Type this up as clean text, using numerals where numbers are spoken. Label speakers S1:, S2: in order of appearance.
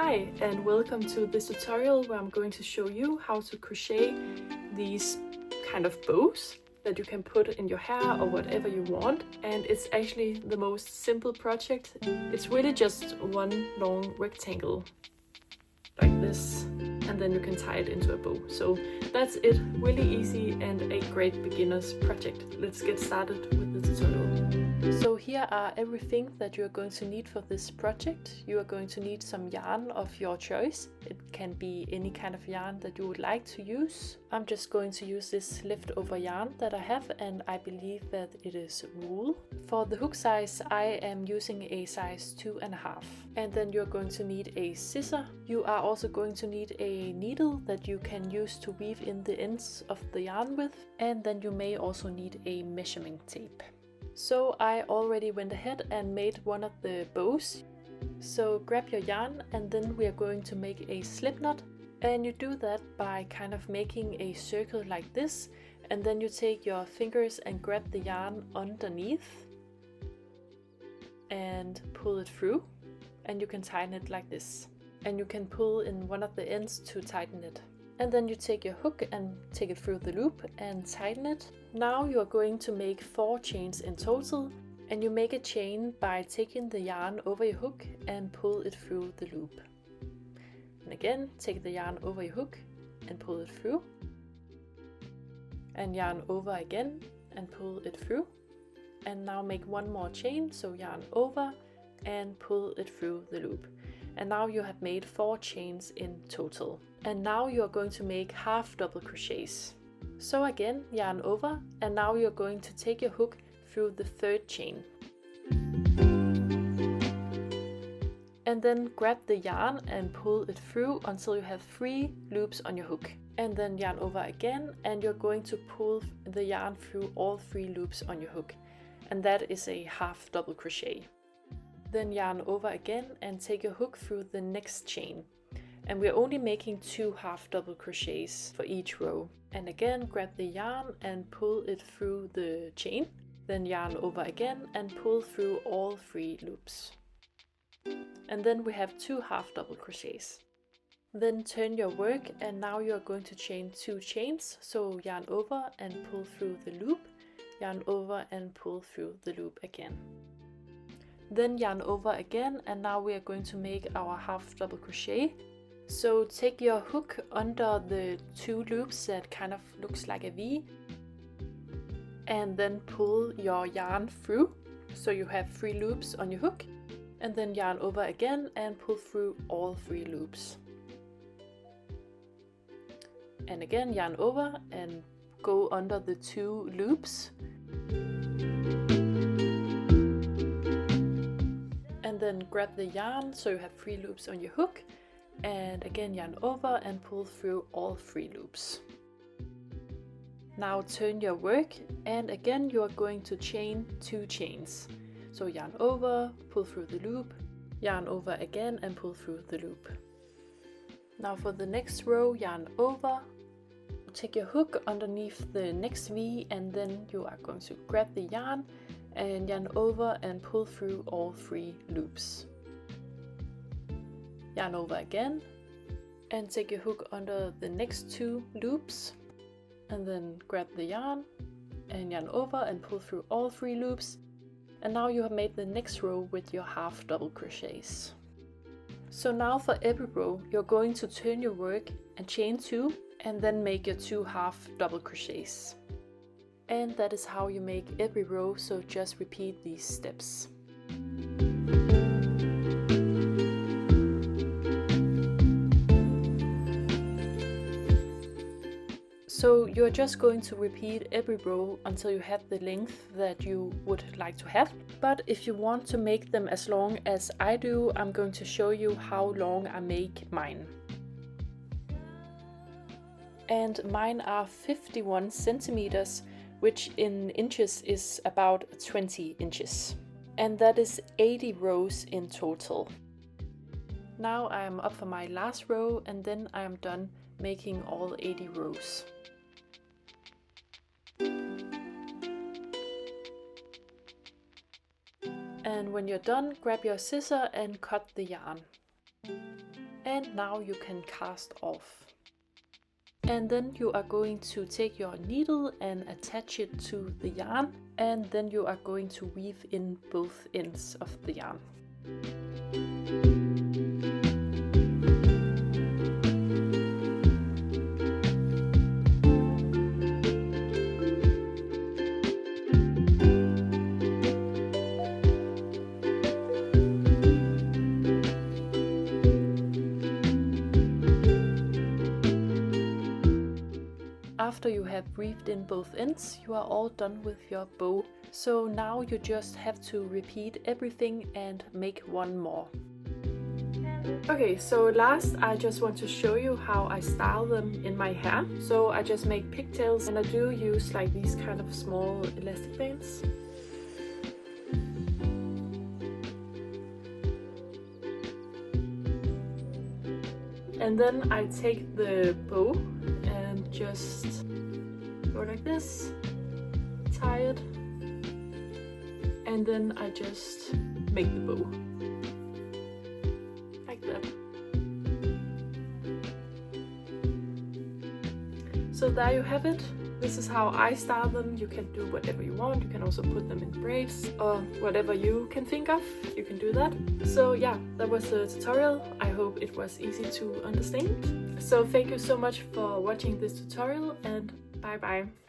S1: Hi and welcome to this tutorial where I'm going to show you how to crochet these kind of bows that you can put in your hair or whatever you want, and it's actually the most simple project. It's really just one long rectangle like this, and then you can tie it into a bow. So that's it, really easy and a great beginner's project. Let's get started with the tutorial. So here are everything that you're going to need for this project. You are going to need some yarn of your choice. It can be any kind of yarn that you would like to use. I'm just going to use this leftover yarn that I have, and I believe that it is wool. For the hook size, I am using a size 2.5. And then you're going to need a scissor. You are also going to need a needle that you can use to weave in the ends of the yarn with. And then you may also need a measuring tape. So I already went ahead and made one of the bows. So grab your yarn, and then we are going to make a slip knot. And you do that by kind of making a circle like this, and then you take your fingers and grab the yarn underneath and pull it through, and you can tighten it like this. And you can pull in one of the ends to tighten it. And then you take your hook and take it through the loop and tighten it. Now you are going to make 4 chains in total, and you make a chain by taking the yarn over your hook and pull it through the loop. And again, take the yarn over your hook and pull it through. And yarn over again and pull it through. And now make one more chain, so yarn over and pull it through the loop. And now you have made 4 chains in total. And now you are going to make half double crochets. So again, yarn over, and now you're going to take your hook through the 3rd chain. And then grab the yarn and pull it through until you have 3 loops on your hook. And then yarn over again, and you're going to pull the yarn through all 3 loops on your hook. And that is a half double crochet. Then yarn over again and take your hook through the next chain. And we're only making 2 half double crochets for each row. And again, grab the yarn and pull it through the chain. Then yarn over again and pull through all 3 loops. And then we have 2 half double crochets. Then turn your work, and now you're going to chain 2 chains. So yarn over and pull through the loop, yarn over and pull through the loop again. Then yarn over again, and now we are going to make our half double crochet. So take your hook under the 2 loops that kind of looks like a V, and then pull your yarn through, so you have 3 loops on your hook, and then yarn over again and pull through all 3 loops. And again, yarn over and go under the 2 loops. And then grab the yarn, so you have 3 loops on your hook. And again, yarn over and pull through all 3 loops. Now turn your work, and again you are going to chain 2 chains. So yarn over, pull through the loop, yarn over again and pull through the loop. Now for the next row, yarn over, take your hook underneath the next V, and then you are going to grab the yarn and yarn over and pull through all 3 loops. Yarn over again and take your hook under the next 2 loops, and then grab the yarn and yarn over and pull through all 3 loops. And now you have made the next row with your half double crochets. So now for every row you're going to turn your work and chain 2 and then make your 2 half double crochets. And that is how you make every row, so just repeat these steps. So you're just going to repeat every row until you have the length that you would like to have. But if you want to make them as long as I do, I'm going to show you how long I make mine. And mine are 51 centimeters, which in inches is about 20 inches. And that is 80 rows in total. Now I am up for my last row, and then I am done making all 80 rows. And when you're done, grab your scissor and cut the yarn. And now you can cast off. And then you are going to take your needle and attach it to the yarn, and then you are going to weave in both ends of the yarn. After you have weaved in both ends, you are all done with your bow. So now you just have to repeat everything and make one more. Okay, so last I just want to show you how I style them in my hair. So I just make pigtails, and I do use like these kind of small elastic bands. And then I take the bow and just go like this, tie it, and then I just make the bow. Like that. So there you have it. This is how I style them. You can do whatever you want. You can also put them in braids or whatever you can think of. You can do that. So yeah, that was the tutorial. I hope it was easy to understand. So thank you so much for watching this tutorial, and bye bye.